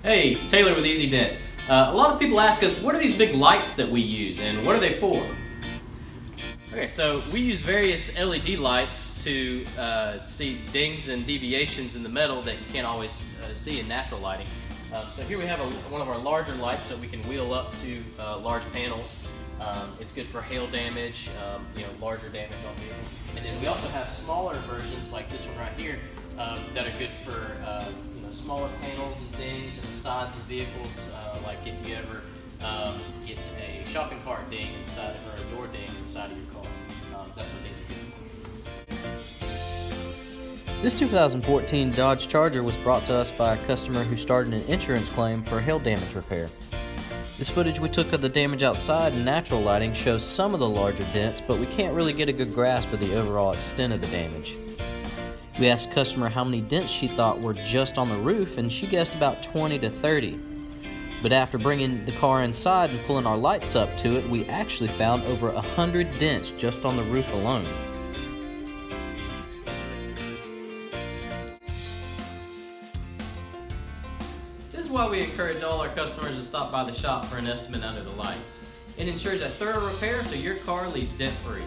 Hey, Taylor with Easy Dent. A lot of people ask us, what are these big lights that we use and what are they for? Okay, so we use various LED lights to see dings and deviations in the metal that you can't always see in natural lighting. So here we have one of our larger lights that we can wheel up to large panels. It's good for hail damage, larger damage on vehicles. And then we also have smaller versions like this one right here that are good for smaller panels and dings in the sides of vehicles, like if you ever get a shopping cart ding in the side or a door ding in the side of your car. That's what these are good for. This 2014 Dodge Charger was brought to us by a customer who started an insurance claim for hail damage repair. This footage we took of the damage outside in natural lighting shows some of the larger dents, but we can't really get a good grasp of the overall extent of the damage. We asked the customer how many dents she thought were just on the roof, and she guessed about 20 to 30. But after bringing the car inside and pulling our lights up to it, we actually found over 100 dents just on the roof alone. This is why we encourage all our customers to stop by the shop for an estimate under the lights. It ensures a thorough repair so your car leaves dent-free.